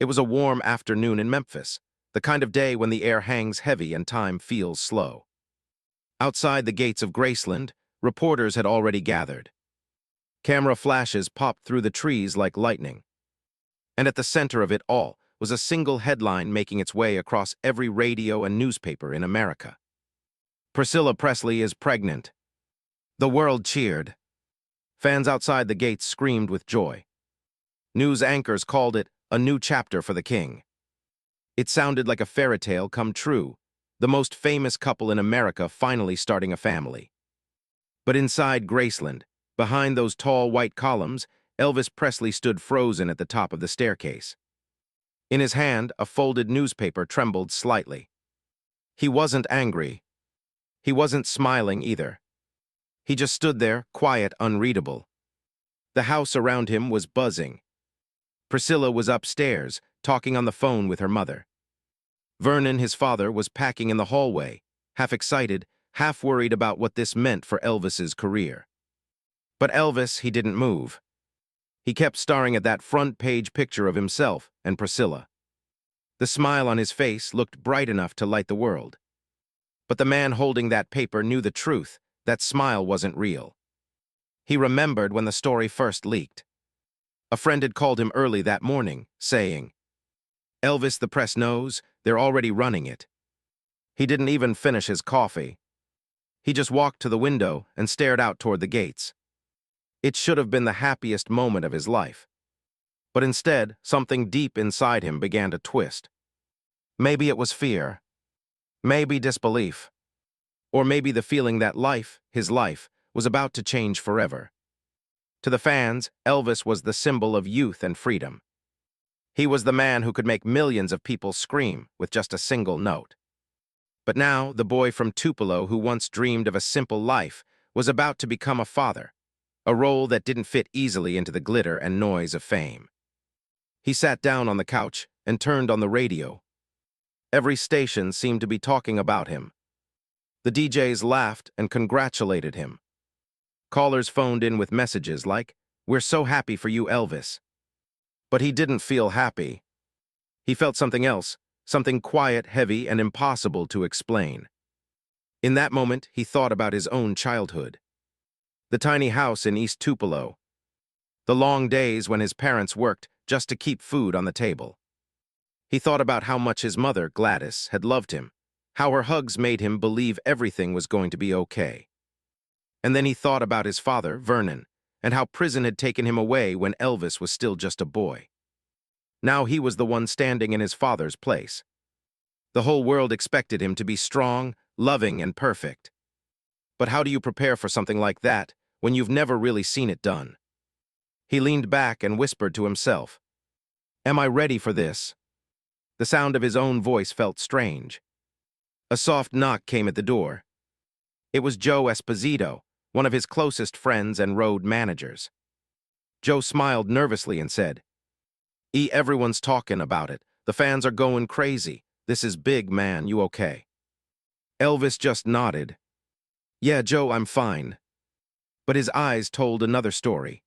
It was a warm afternoon in Memphis, the kind of day when the air hangs heavy and time feels slow. Outside the gates of Graceland, reporters had already gathered. Camera flashes popped through the trees like lightning. And at the center of it all was a single headline making its way across every radio and newspaper in America. Priscilla Presley is pregnant. The world cheered. Fans outside the gates screamed with joy. News anchors called it a new chapter for the king. It sounded like a fairy tale come true, the most famous couple in America finally starting a family. But inside Graceland, behind those tall white columns, Elvis Presley stood frozen at the top of the staircase. In his hand, a folded newspaper trembled slightly. He wasn't angry. He wasn't smiling either. He just stood there, quiet, unreadable. The house around him was buzzing. Priscilla was upstairs, talking on the phone with her mother. Vernon, his father, was packing in the hallway, half excited, half worried about what this meant for Elvis's career. But Elvis, he didn't move. He kept staring at that front-page picture of himself and Priscilla. The smile on his face looked bright enough to light the world. But the man holding that paper knew the truth. That smile wasn't real. He remembered when the story first leaked. A friend had called him early that morning, saying, "Elvis, the press knows, they're already running it." He didn't even finish his coffee. He just walked to the window and stared out toward the gates. It should have been the happiest moment of his life. But instead, something deep inside him began to twist. Maybe it was fear. Maybe disbelief. Or maybe the feeling that life, his life, was about to change forever. To the fans, Elvis was the symbol of youth and freedom. He was the man who could make millions of people scream with just a single note. But now, the boy from Tupelo who once dreamed of a simple life was about to become a father, a role that didn't fit easily into the glitter and noise of fame. He sat down on the couch and turned on the radio. Every station seemed to be talking about him. The DJs laughed and congratulated him. Callers phoned in with messages like, "We're so happy for you, Elvis." But he didn't feel happy. He felt something else, something quiet, heavy, and impossible to explain. In that moment, he thought about his own childhood. The tiny house in East Tupelo. The long days when his parents worked just to keep food on the table. He thought about how much his mother, Gladys, had loved him, how her hugs made him believe everything was going to be okay. And then he thought about his father, Vernon, and how prison had taken him away when Elvis was still just a boy. Now he was the one standing in his father's place. The whole world expected him to be strong, loving, and perfect. But how do you prepare for something like that when you've never really seen it done? He leaned back and whispered to himself, "Am I ready for this?" The sound of his own voice felt strange. A soft knock came at the door. It was Joe Esposito, one of his closest friends and road managers. Joe smiled nervously and said, Everyone's talking about it. The fans are going crazy. This is big, man. You okay?" Elvis just nodded. "Yeah, Joe, I'm fine." But his eyes told another story.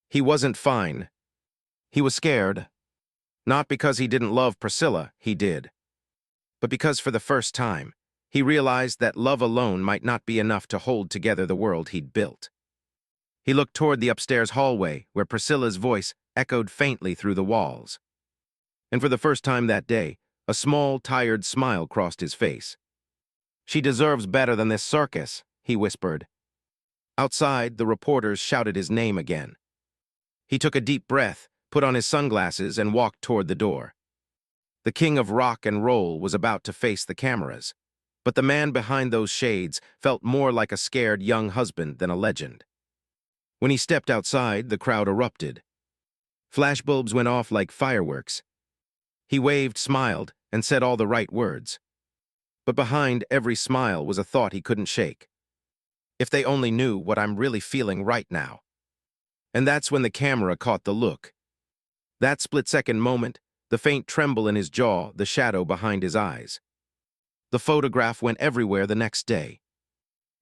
He wasn't fine. He was scared. Not because he didn't love Priscilla, he did. But because for the first time, he realized that love alone might not be enough to hold together the world he'd built. He looked toward the upstairs hallway, where Priscilla's voice echoed faintly through the walls. And for the first time that day, a small, tired smile crossed his face. "She deserves better than this circus," he whispered. Outside, the reporters shouted his name again. He took a deep breath, put on his sunglasses, and walked toward the door. The king of rock and roll was about to face the cameras, but the man behind those shades felt more like a scared young husband than a legend. When he stepped outside, the crowd erupted. Flashbulbs went off like fireworks. He waved, smiled, and said all the right words. But behind every smile was a thought he couldn't shake. If they only knew what I'm really feeling right now. And that's when the camera caught the look. That split-second moment, the faint tremble in his jaw, the shadow behind his eyes. The photograph went everywhere the next day.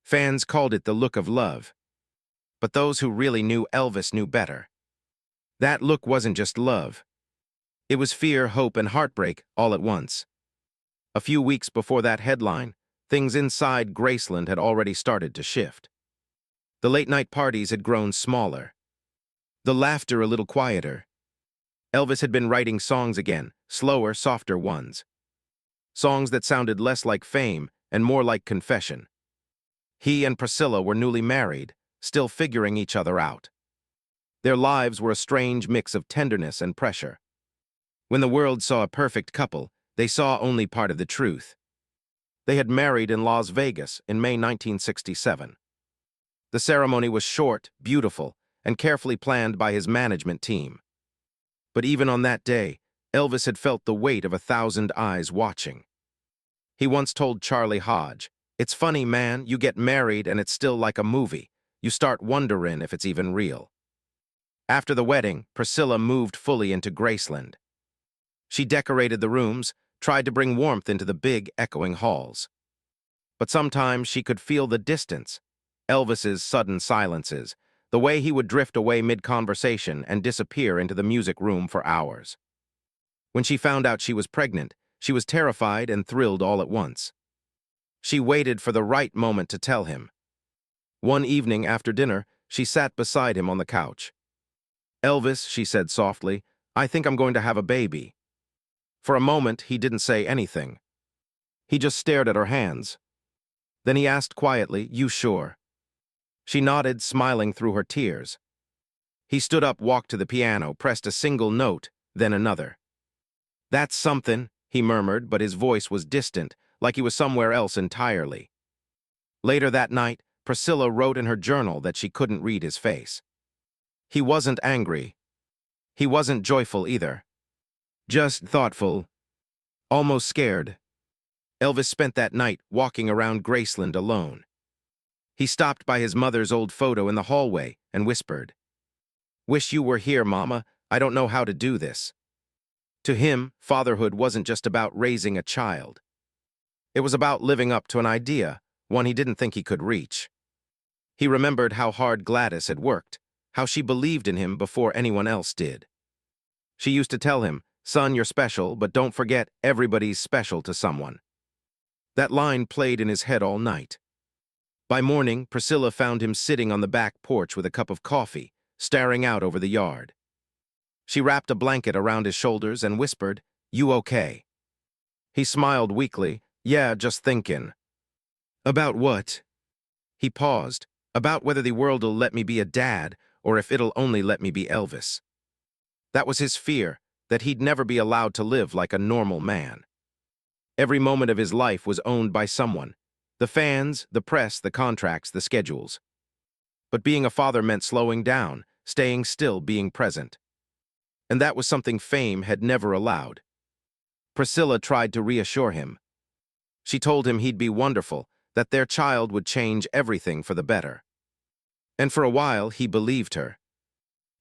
Fans called it the look of love. But those who really knew Elvis knew better. That look wasn't just love. It was fear, hope, and heartbreak all at once. A few weeks before that headline, things inside Graceland had already started to shift. The late-night parties had grown smaller, the laughter a little quieter. Elvis had been writing songs again, slower, softer ones. Songs that sounded less like fame and more like confession. He and Priscilla were newly married, still figuring each other out. Their lives were a strange mix of tenderness and pressure. When the world saw a perfect couple, they saw only part of the truth. They had married in Las Vegas in May 1967. The ceremony was short, beautiful, and carefully planned by his management team. But even on that day, Elvis had felt the weight of 1,000 eyes watching. He once told Charlie Hodge, "It's funny, man, you get married and it's still like a movie. You start wondering if it's even real." After the wedding, Priscilla moved fully into Graceland. She decorated the rooms, tried to bring warmth into the big, echoing halls. But sometimes she could feel the distance, Elvis's sudden silences, the way he would drift away mid-conversation and disappear into the music room for hours. When she found out she was pregnant, she was terrified and thrilled all at once. She waited for the right moment to tell him. One evening after dinner, she sat beside him on the couch. "Elvis," she said softly, "I think I'm going to have a baby." For a moment, he didn't say anything. He just stared at her hands. Then he asked quietly, "You sure?" She nodded, smiling through her tears. He stood up, walked to the piano, pressed a single note, then another. "That's something," he murmured, but his voice was distant, like he was somewhere else entirely. Later that night, Priscilla wrote in her journal that she couldn't read his face. He wasn't angry. He wasn't joyful either. Just thoughtful. Almost scared. Elvis spent that night walking around Graceland alone. He stopped by his mother's old photo in the hallway and whispered, "Wish you were here, Mama. I don't know how to do this." To him, fatherhood wasn't just about raising a child. It was about living up to an idea, one he didn't think he could reach. He remembered how hard Gladys had worked, how she believed in him before anyone else did. She used to tell him, "Son, you're special, but don't forget everybody's special to someone." That line played in his head all night. By morning, Priscilla found him sitting on the back porch with a cup of coffee, staring out over the yard. She wrapped a blanket around his shoulders and whispered, "You okay?" He smiled weakly, "Yeah, just thinking." "About what?" He paused. "About whether the world'll let me be a dad, or if it'll only let me be Elvis." That was his fear, that he'd never be allowed to live like a normal man. Every moment of his life was owned by someone. The fans, the press, the contracts, the schedules. But being a father meant slowing down, staying still, being present. And that was something fame had never allowed. Priscilla tried to reassure him. She told him he'd be wonderful, that their child would change everything for the better. And for a while, he believed her.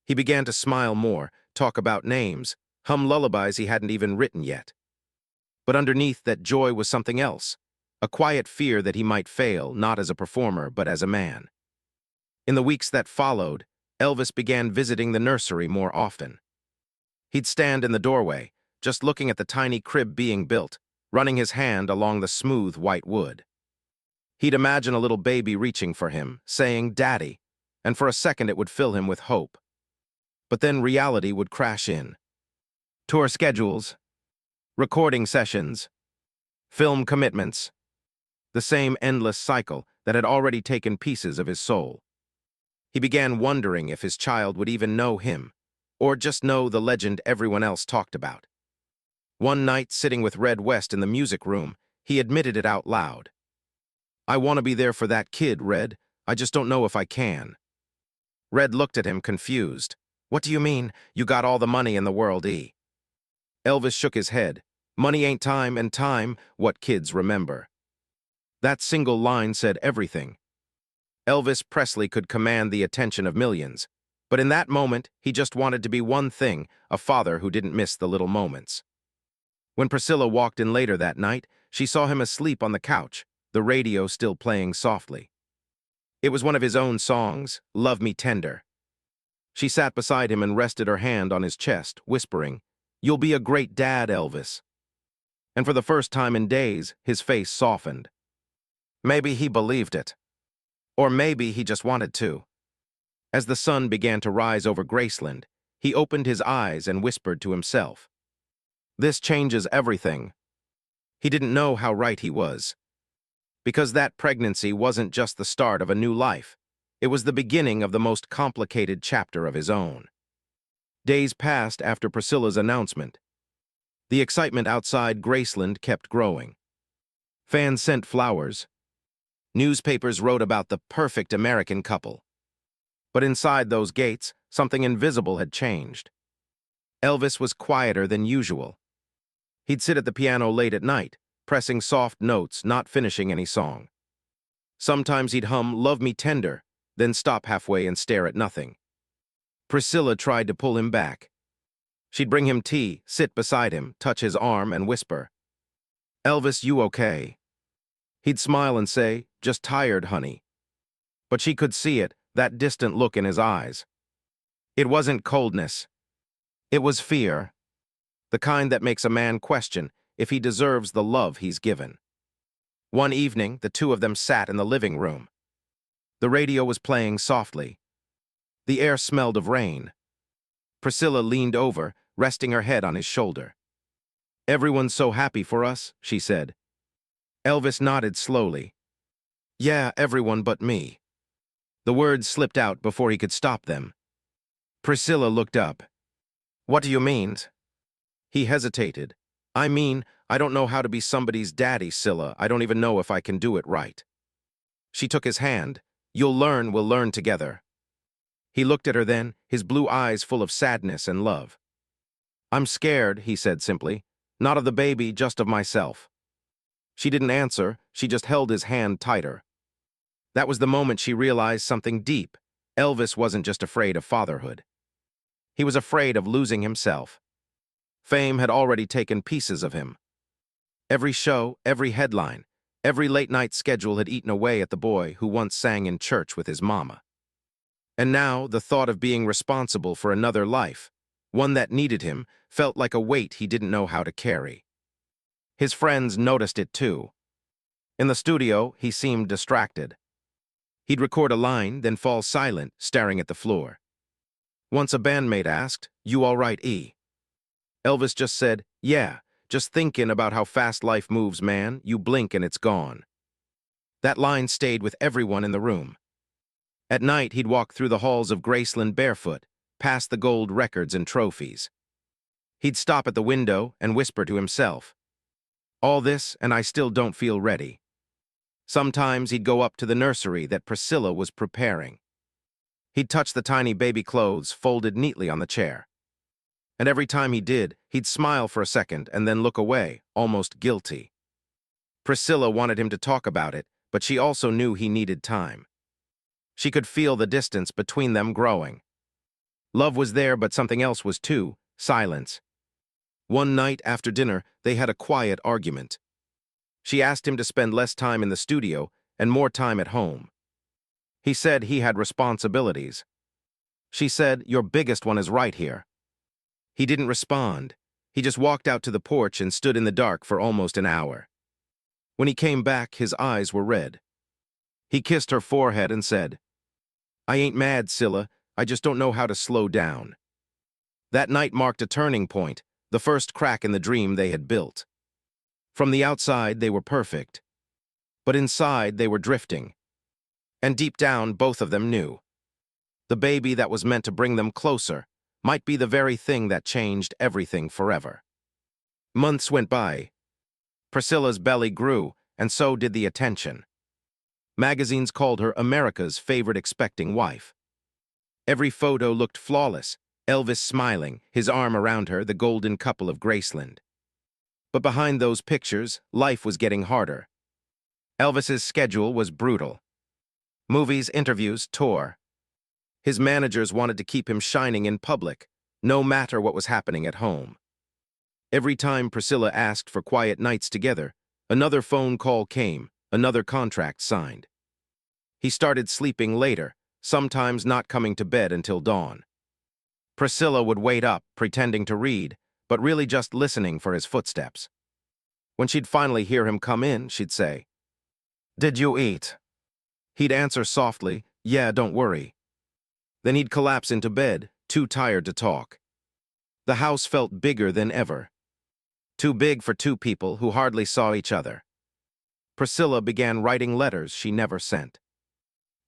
He began to smile more, talk about names, hum lullabies he hadn't even written yet. But underneath that joy was something else, a quiet fear that he might fail, not as a performer, but as a man. In the weeks that followed, Elvis began visiting the nursery more often. He'd stand in the doorway, just looking at the tiny crib being built, running his hand along the smooth white wood. He'd imagine a little baby reaching for him, saying, "Daddy," and for a second it would fill him with hope. But then reality would crash in. Tour schedules, recording sessions, film commitments, the same endless cycle that had already taken pieces of his soul. He began wondering if his child would even know him, or just know the legend everyone else talked about. One night, sitting with Red West in the music room, he admitted it out loud. "I want to be there for that kid, Red. I just don't know if I can." Red looked at him, confused. "What do you mean, you got all the money in the world, E?" Elvis shook his head. "Money ain't time, and time, what kids remember." That single line said everything. Elvis Presley could command the attention of millions, but in that moment, he just wanted to be one thing, a father who didn't miss the little moments. When Priscilla walked in later that night, she saw him asleep on the couch, the radio still playing softly. It was one of his own songs, "Love Me Tender." She sat beside him and rested her hand on his chest, whispering, "You'll be a great dad, Elvis." And for the first time in days, his face softened. Maybe he believed it. Or maybe he just wanted to. As the sun began to rise over Graceland, he opened his eyes and whispered to himself, "This changes everything." He didn't know how right he was. Because that pregnancy wasn't just the start of a new life. It was the beginning of the most complicated chapter of his own. Days passed after Priscilla's announcement. The excitement outside Graceland kept growing. Fans sent flowers. Newspapers wrote about the perfect American couple. But inside those gates, something invisible had changed. Elvis was quieter than usual. He'd sit at the piano late at night, pressing soft notes, not finishing any song. Sometimes he'd hum "Love Me Tender," then stop halfway and stare at nothing. Priscilla tried to pull him back. She'd bring him tea, sit beside him, touch his arm, and whisper, "Elvis, you okay?" He'd smile and say, "Just tired, honey." But she could see it, that distant look in his eyes. It wasn't coldness. It was fear. The kind that makes a man question if he deserves the love he's given. One evening, the two of them sat in the living room. The radio was playing softly. The air smelled of rain. Priscilla leaned over, resting her head on his shoulder. "Everyone's so happy for us," she said. Elvis nodded slowly. "Yeah, everyone but me." The words slipped out before he could stop them. Priscilla looked up. "What do you mean?" He hesitated. "I mean, I don't know how to be somebody's daddy, Scylla. I don't even know if I can do it right." She took his hand. "You'll learn, we'll learn together." He looked at her then, his blue eyes full of sadness and love. "I'm scared," he said simply. "Not of the baby, just of myself." She didn't answer, she just held his hand tighter. That was the moment she realized something deep. Elvis wasn't just afraid of fatherhood. He was afraid of losing himself. Fame had already taken pieces of him. Every show, every headline, every late-night schedule had eaten away at the boy who once sang in church with his mama. And now, the thought of being responsible for another life, one that needed him, felt like a weight he didn't know how to carry. His friends noticed it too. In the studio, he seemed distracted. He'd record a line, then fall silent, staring at the floor. Once a bandmate asked, "You all right, E?" Elvis just said, "Yeah, just thinking about how fast life moves, man. You blink and it's gone." That line stayed with everyone in the room. At night, he'd walk through the halls of Graceland barefoot, past the gold records and trophies. He'd stop at the window and whisper to himself, "All this, and I still don't feel ready." Sometimes he'd go up to the nursery that Priscilla was preparing. He'd touch the tiny baby clothes folded neatly on the chair. And every time he did, he'd smile for a second and then look away, almost guilty. Priscilla wanted him to talk about it, but she also knew he needed time. She could feel the distance between them growing. Love was there, but something else was too: silence. One night after dinner, they had a quiet argument. She asked him to spend less time in the studio and more time at home. He said he had responsibilities. She said, "Your biggest one is right here." He didn't respond. He just walked out to the porch and stood in the dark for almost an hour. When he came back, his eyes were red. He kissed her forehead and said, "I ain't mad, Scylla. I just don't know how to slow down." That night marked a turning point, the first crack in the dream they had built. From the outside, they were perfect. But inside, they were drifting. And deep down, both of them knew. The baby that was meant to bring them closer might be the very thing that changed everything forever. Months went by. Priscilla's belly grew, and so did the attention. Magazines called her America's favorite expecting wife. Every photo looked flawless, Elvis smiling, his arm around her, the golden couple of Graceland. But behind those pictures, life was getting harder. Elvis's schedule was brutal. Movies, interviews, tour. His managers wanted to keep him shining in public, no matter what was happening at home. Every time Priscilla asked for quiet nights together, another phone call came, another contract signed. He started sleeping later, sometimes not coming to bed until dawn. Priscilla would wait up, pretending to read, but really just listening for his footsteps. When she'd finally hear him come in, she'd say, "Did you eat?" He'd answer softly, "Yeah, don't worry." Then he'd collapse into bed, too tired to talk. The house felt bigger than ever. Too big for two people who hardly saw each other. Priscilla began writing letters she never sent.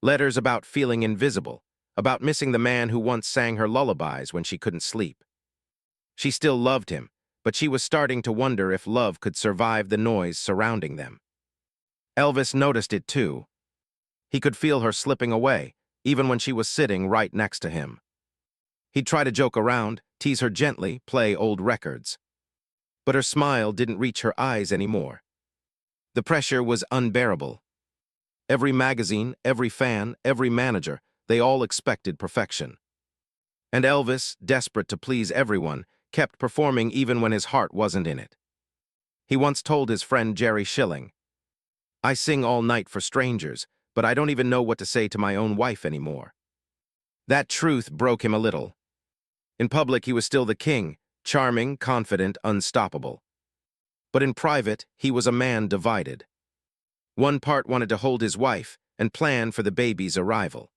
Letters about feeling invisible, about missing the man who once sang her lullabies when she couldn't sleep. She still loved him, but she was starting to wonder if love could survive the noise surrounding them. Elvis noticed it too. He could feel her slipping away, even when she was sitting right next to him. He'd try to joke around, tease her gently, play old records. But her smile didn't reach her eyes anymore. The pressure was unbearable. Every magazine, every fan, every manager, they all expected perfection. And Elvis, desperate to please everyone, kept performing even when his heart wasn't in it. He once told his friend Jerry Schilling, "I sing all night for strangers, but I don't even know what to say to my own wife anymore." That truth broke him a little. In public, he was still the king, charming, confident, unstoppable. But in private, he was a man divided. One part wanted to hold his wife and plan for the baby's arrival.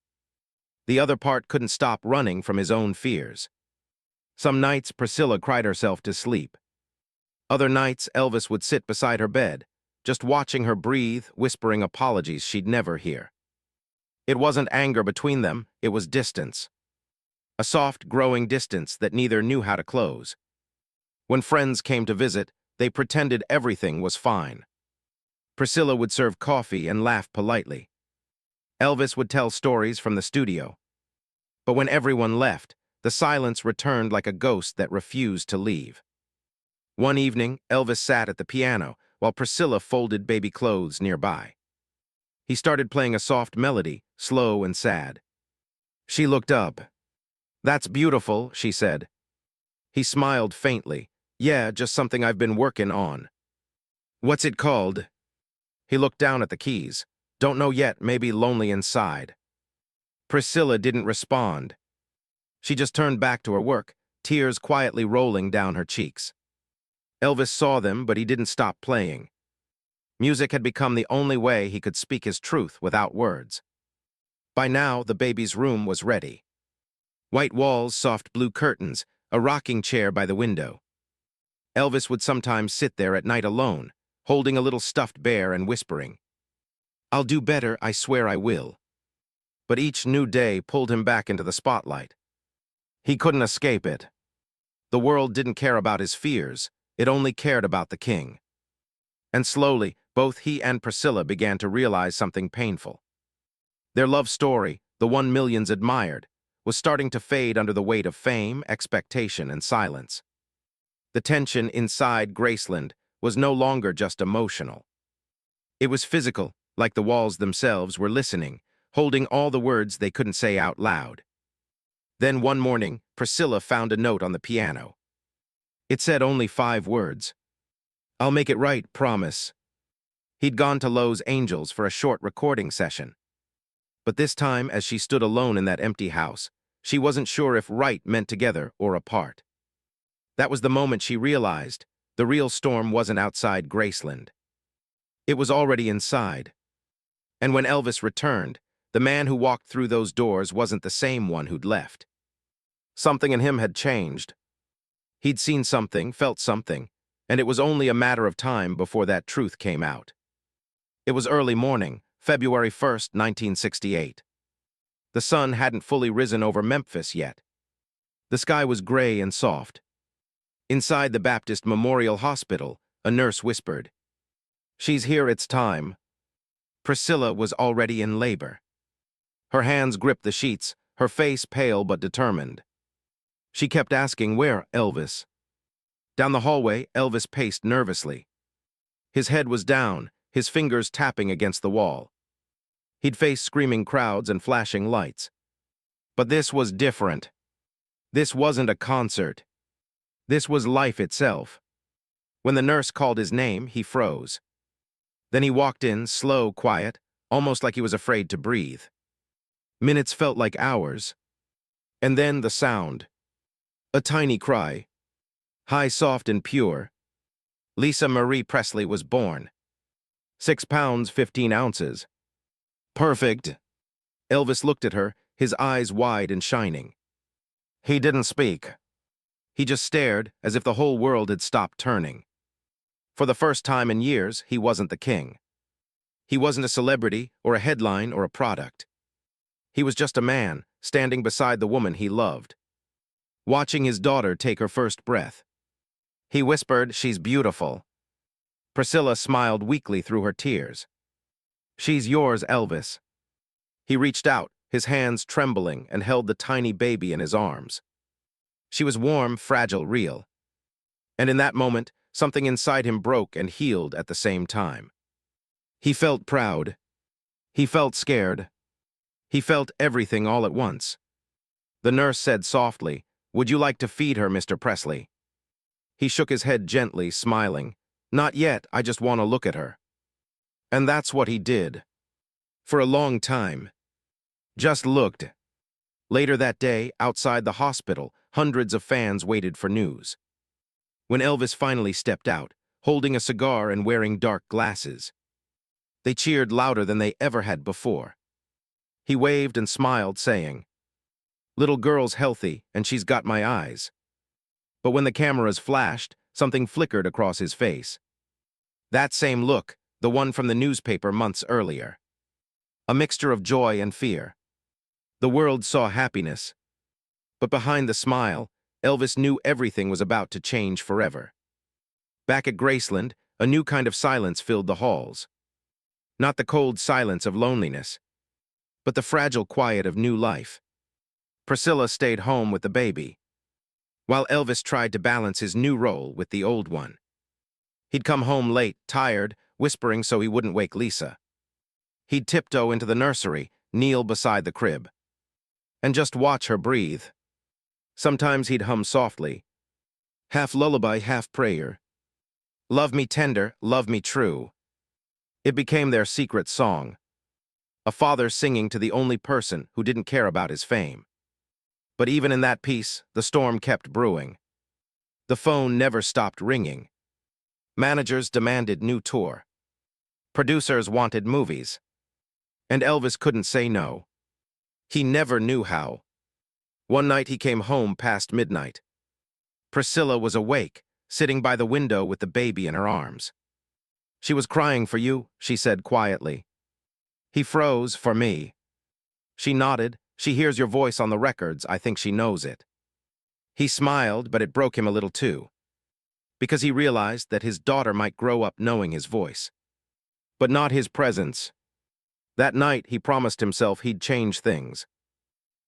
The other part couldn't stop running from his own fears. Some nights, Priscilla cried herself to sleep. Other nights, Elvis would sit beside her bed, just watching her breathe, whispering apologies she'd never hear. It wasn't anger between them, it was distance. A soft, growing distance that neither knew how to close. When friends came to visit, they pretended everything was fine. Priscilla would serve coffee and laugh politely. Elvis would tell stories from the studio. But when everyone left, the silence returned like a ghost that refused to leave. One evening, Elvis sat at the piano while Priscilla folded baby clothes nearby. He started playing a soft melody, slow and sad. She looked up. "That's beautiful," she said. He smiled faintly. "Yeah, just something I've been working on." "What's it called?" He looked down at the keys. "Don't know yet, maybe Lonely Inside." Priscilla didn't respond. She just turned back to her work, tears quietly rolling down her cheeks. Elvis saw them, but he didn't stop playing. Music had become the only way he could speak his truth without words. By now, the baby's room was ready. White walls, soft blue curtains, a rocking chair by the window. Elvis would sometimes sit there at night alone, holding a little stuffed bear and whispering, "I'll do better, I swear I will." But each new day pulled him back into the spotlight. He couldn't escape it. The world didn't care about his fears, it only cared about the king. And slowly, both he and Priscilla began to realize something painful. Their love story, the one millions admired, was starting to fade under the weight of fame, expectation, and silence. The tension inside Graceland was no longer just emotional. It was physical, like the walls themselves were listening, holding all the words they couldn't say out loud. Then one morning, Priscilla found a note on the piano. It said only 5 words. "I'll make it right, promise." He'd gone to Lowe's Angels for a short recording session. But this time, as she stood alone in that empty house, she wasn't sure if right meant together or apart. That was the moment she realized the real storm wasn't outside Graceland. It was already inside. And when Elvis returned, the man who walked through those doors wasn't the same one who'd left. Something in him had changed. He'd seen something, felt something, and it was only a matter of time before that truth came out. It was early morning, February 1st, 1968. The sun hadn't fully risen over Memphis yet. The sky was gray and soft. Inside the Baptist Memorial Hospital, a nurse whispered, "She's here, it's time." Priscilla was already in labor. Her hands gripped the sheets, her face pale but determined. She kept asking, "Where, Elvis?" Down the hallway, Elvis paced nervously. His head was down, his fingers tapping against the wall. He'd faced screaming crowds and flashing lights. But this was different. This wasn't a concert. This was life itself. When the nurse called his name, he froze. Then he walked in, slow, quiet, almost like he was afraid to breathe. Minutes felt like hours. And then the sound. A tiny cry. High, soft, and pure, Lisa Marie Presley was born. 6 pounds, 15 ounces. Perfect. Elvis looked at her, his eyes wide and shining. He didn't speak. He just stared, as if the whole world had stopped turning. For the first time in years, he wasn't the king. He wasn't a celebrity, or a headline, or a product. He was just a man, standing beside the woman he loved, watching his daughter take her first breath. He whispered, "She's beautiful." Priscilla smiled weakly through her tears. "She's yours, Elvis." He reached out, his hands trembling, and held the tiny baby in his arms. She was warm, fragile, real. And in that moment, something inside him broke and healed at the same time. He felt proud. He felt scared. He felt everything all at once. The nurse said softly, "Would you like to feed her, Mr. Presley?" He shook his head gently, smiling. "Not yet, I just want to look at her." And that's what he did. For a long time. Just looked. Later that day, outside the hospital, hundreds of fans waited for news. When Elvis finally stepped out, holding a cigar and wearing dark glasses, they cheered louder than they ever had before. He waved and smiled, saying, "Little girl's healthy, and she's got my eyes." But when the cameras flashed, something flickered across his face. That same look, the one from the newspaper months earlier. A mixture of joy and fear. The world saw happiness. But behind the smile, Elvis knew everything was about to change forever. Back at Graceland, a new kind of silence filled the halls. Not the cold silence of loneliness, but the fragile quiet of new life. Priscilla stayed home with the baby, while Elvis tried to balance his new role with the old one. He'd come home late, tired, whispering so he wouldn't wake Lisa. He'd tiptoe into the nursery, kneel beside the crib, and just watch her breathe. Sometimes he'd hum softly, half lullaby, half prayer. "Love me tender, love me true." It became their secret song. A father singing to the only person who didn't care about his fame. But even in that peace, the storm kept brewing. The phone never stopped ringing. Managers demanded new tour. Producers wanted movies. And Elvis couldn't say no. He never knew how. One night he came home past midnight. Priscilla was awake, sitting by the window with the baby in her arms. "She was crying for you," she said quietly. He froze. "For me?" She nodded. "She hears your voice on the records. I think she knows it." He smiled, but it broke him a little too, because he realized that his daughter might grow up knowing his voice, but not his presence. That night, he promised himself he'd change things.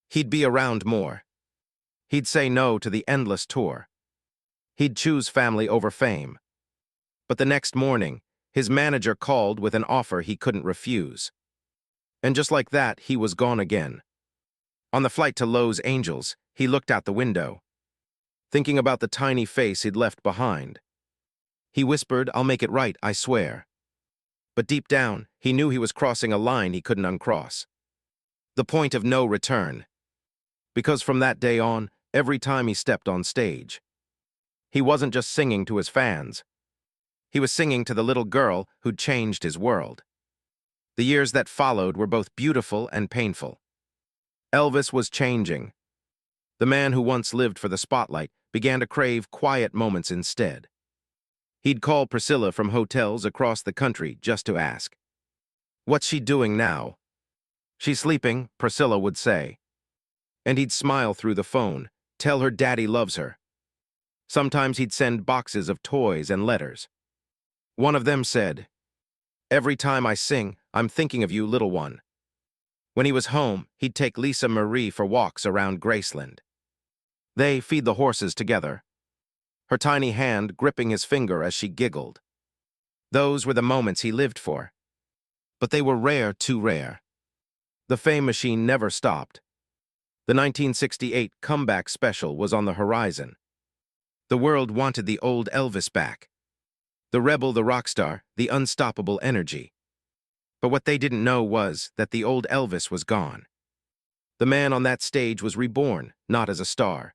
He'd be around more. He'd say no to the endless tour. He'd choose family over fame. But the next morning, his manager called with an offer he couldn't refuse. And just like that, he was gone again. On the flight to Los Angeles, he looked out the window, thinking about the tiny face he'd left behind. He whispered, "I'll make it right, I swear." But deep down, he knew he was crossing a line he couldn't uncross. The point of no return. Because from that day on, every time he stepped on stage, he wasn't just singing to his fans. He was singing to the little girl who'd changed his world. The years that followed were both beautiful and painful. Elvis was changing. The man who once lived for the spotlight began to crave quiet moments instead. He'd call Priscilla from hotels across the country just to ask, "What's she doing now?" "She's sleeping," Priscilla would say. And he'd smile through the phone, tell her daddy loves her. Sometimes he'd send boxes of toys and letters. One of them said, "Every time I sing, I'm thinking of you, little one." When he was home, he'd take Lisa Marie for walks around Graceland. They feed the horses together, her tiny hand gripping his finger as she giggled. Those were the moments he lived for. But they were rare, too rare. The fame machine never stopped. The 1968 comeback special was on the horizon. The world wanted the old Elvis back. The rebel, the rock star, the unstoppable energy. But what they didn't know was that the old Elvis was gone. The man on that stage was reborn, not as a star,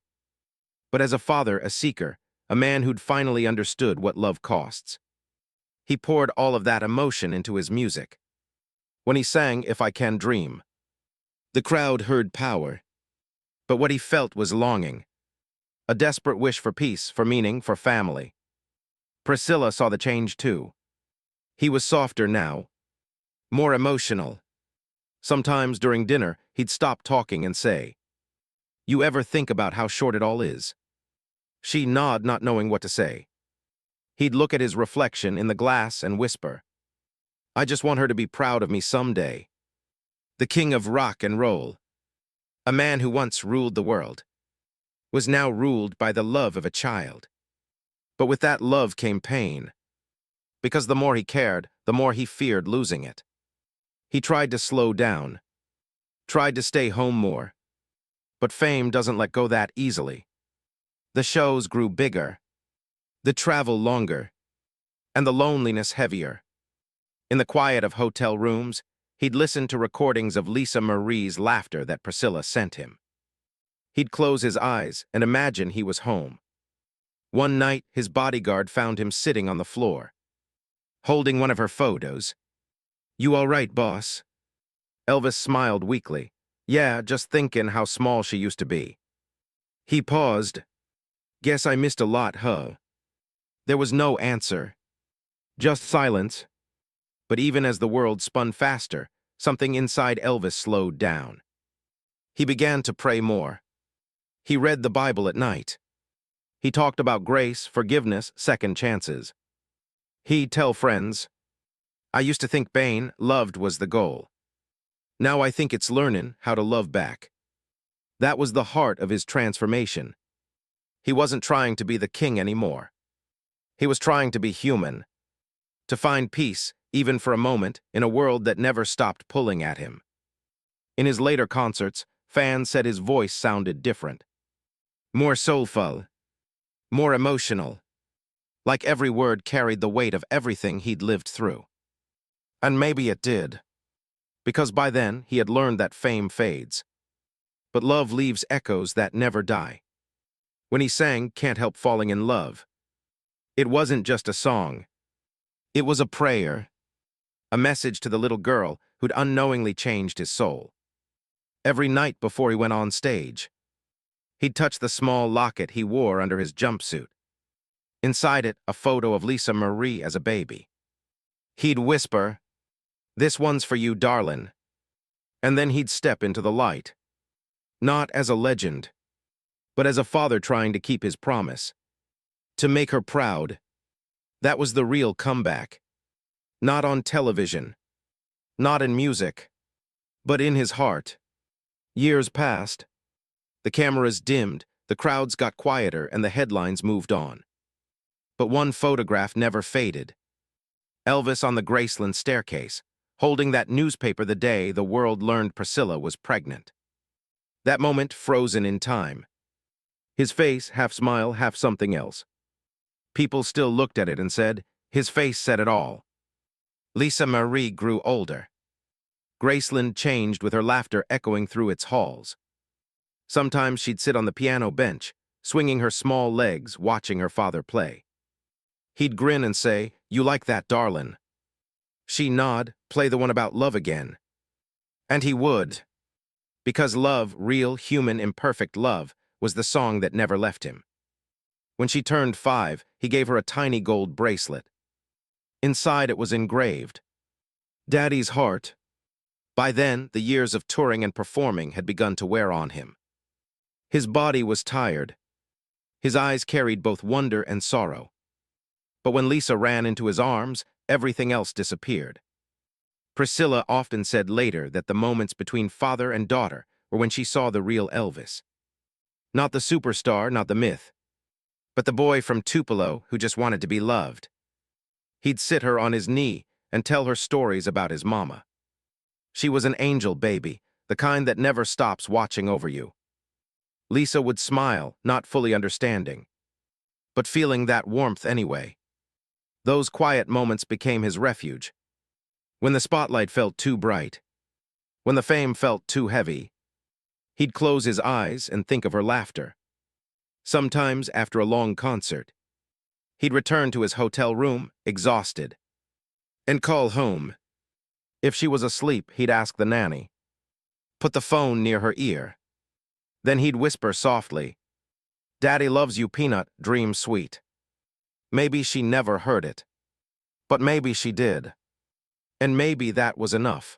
but as a father, a seeker, a man who'd finally understood what love costs. He poured all of that emotion into his music. When he sang If I Can Dream, the crowd heard power, but what he felt was longing, a desperate wish for peace, for meaning, for family. Priscilla saw the change too. He was softer now, more emotional. Sometimes during dinner, he'd stop talking and say, "You ever think about how short it all is?" She'd nod, not knowing what to say. He'd look at his reflection in the glass and whisper, "I just want her to be proud of me someday." The king of rock and roll, a man who once ruled the world, was now ruled by the love of a child. But with that love came pain, because the more he cared, the more he feared losing it. He tried to slow down, tried to stay home more, but fame doesn't let go that easily. The shows grew bigger, the travel longer, and the loneliness heavier. In the quiet of hotel rooms, he'd listen to recordings of Lisa Marie's laughter that Priscilla sent him. He'd close his eyes and imagine he was home. One night, his bodyguard found him sitting on the floor, holding one of her photos. "You all right, boss?" Elvis smiled weakly. "Yeah, just thinking how small she used to be." He paused. "Guess I missed a lot, huh?" There was no answer, just silence. But even as the world spun faster, something inside Elvis slowed down. He began to pray more. He read the Bible at night. He talked about grace, forgiveness, second chances. He'd tell friends, "I used to think being loved was the goal. Now I think it's learning how to love back." That was the heart of his transformation. He wasn't trying to be the king anymore. He was trying to be human, to find peace, even for a moment, in a world that never stopped pulling at him. In his later concerts, fans said his voice sounded different. More soulful, more emotional, like every word carried the weight of everything he'd lived through. And maybe it did, because by then he had learned that fame fades, but love leaves echoes that never die. When he sang Can't Help Falling in Love, it wasn't just a song. It was a prayer, a message to the little girl who'd unknowingly changed his soul. Every night before he went on stage, he'd touch the small locket he wore under his jumpsuit. Inside it, a photo of Lisa Marie as a baby. He'd whisper, "This one's for you, darlin'." And then he'd step into the light, not as a legend, but as a father trying to keep his promise. To make her proud. That was the real comeback. Not on television, not in music, but in his heart. Years passed. The cameras dimmed, the crowds got quieter, and the headlines moved on. But one photograph never faded. Elvis on the Graceland staircase, holding that newspaper the day the world learned Priscilla was pregnant. That moment frozen in time. His face, half smile, half something else. People still looked at it and said, his face said it all. Lisa Marie grew older. Graceland changed with her laughter echoing through its halls. Sometimes she'd sit on the piano bench, swinging her small legs, watching her father play. He'd grin and say, "You like that, darlin'?" She'd nod, "Play the one about love again." And he would. Because love, real, human, imperfect love, was the song that never left him. When she turned 5, he gave her a tiny gold bracelet. Inside it was engraved, "Daddy's heart." By then, the years of touring and performing had begun to wear on him. His body was tired. His eyes carried both wonder and sorrow. But when Lisa ran into his arms, everything else disappeared. Priscilla often said later that the moments between father and daughter were when she saw the real Elvis. Not the superstar, not the myth, but the boy from Tupelo who just wanted to be loved. He'd sit her on his knee and tell her stories about his mama. She was an angel baby, the kind that never stops watching over you. Lisa would smile, not fully understanding, but feeling that warmth anyway. Those quiet moments became his refuge. When the spotlight felt too bright, when the fame felt too heavy, he'd close his eyes and think of her laughter. Sometimes, after a long concert, He'd return to his hotel room, exhausted, and call home. If she was asleep, he'd ask the nanny. Put the phone near her ear. Then he'd whisper softly, "Daddy loves you, Peanut, dream sweet." Maybe she never heard it. But maybe she did. And maybe that was enough.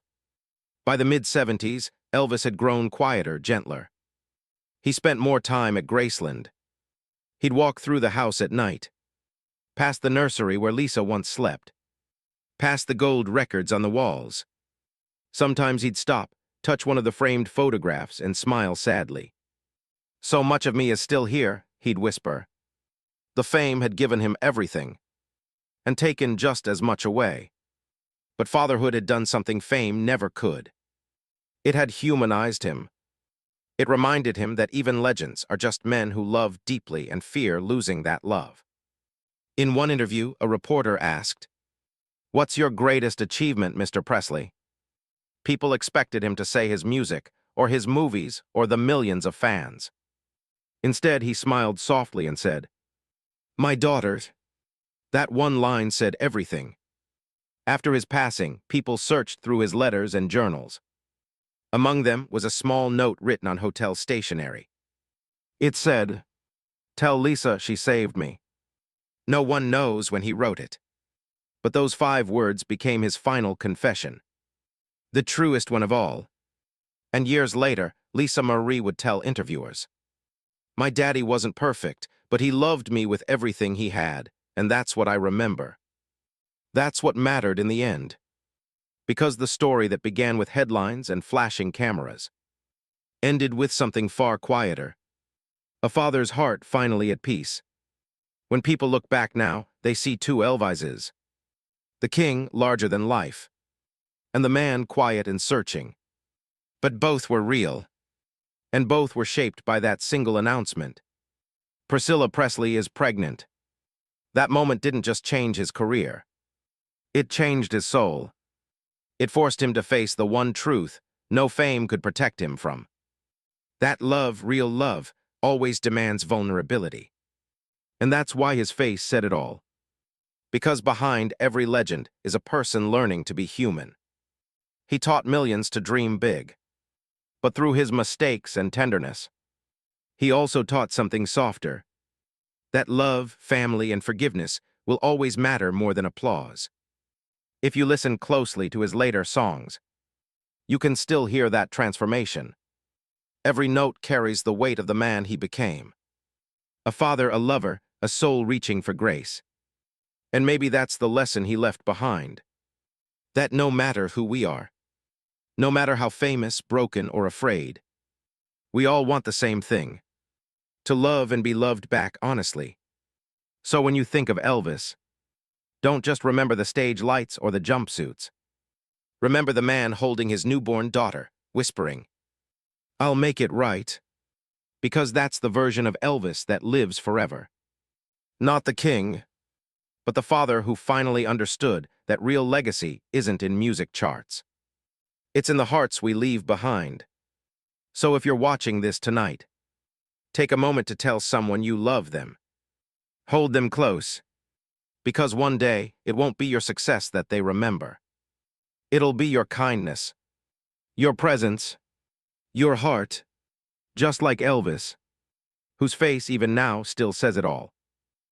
By the mid-70s, Elvis had grown quieter, gentler. He spent more time at Graceland. He'd walk through the house at night, past the nursery where Lisa once slept, past the gold records on the walls. Sometimes he'd stop, touch one of the framed photographs, and smile sadly. "So much of me is still here," he'd whisper. The fame had given him everything, and taken just as much away. But fatherhood had done something fame never could. It had humanized him. It reminded him that even legends are just men who love deeply and fear losing that love. In one interview, a reporter asked, "What's your greatest achievement, Mr. Presley?" People expected him to say his music, or his movies, or the millions of fans. Instead, he smiled softly and said, "My daughters." That one line said everything. After his passing, people searched through his letters and journals. Among them was a small note written on hotel stationery. It said, "Tell Lisa she saved me." No one knows when he wrote it. But those 5 words became his final confession. The truest one of all. And years later, Lisa Marie would tell interviewers, "My daddy wasn't perfect, but he loved me with everything he had, and that's what I remember." That's what mattered in the end. Because the story that began with headlines and flashing cameras ended with something far quieter. A father's heart finally at peace. When people look back now, they see 2 Elvises. The king, larger than life, and the man, quiet and searching. But both were real, and both were shaped by that single announcement. Priscilla Presley is pregnant. That moment didn't just change his career. It changed his soul. It forced him to face the one truth no fame could protect him from. That love, real love, always demands vulnerability. And that's why his face said it all. Because behind every legend is a person learning to be human. He taught millions to dream big. But through his mistakes and tenderness, he also taught something softer. That love, family, and forgiveness will always matter more than applause. If you listen closely to his later songs, you can still hear that transformation. Every note carries the weight of the man he became. A father, a lover, a soul reaching for grace. And maybe that's the lesson he left behind. That no matter who we are, no matter how famous, broken, or afraid, we all want the same thing: to love and be loved back honestly. So when you think of Elvis, don't just remember the stage lights or the jumpsuits. Remember the man holding his newborn daughter, whispering, "I'll make it right." Because that's the version of Elvis that lives forever. Not the king, but the father who finally understood that real legacy isn't in music charts. It's in the hearts we leave behind. So if you're watching this tonight, take a moment to tell someone you love them. Hold them close. Because one day, it won't be your success that they remember. It'll be your kindness, your presence, your heart, just like Elvis, whose face even now still says it all.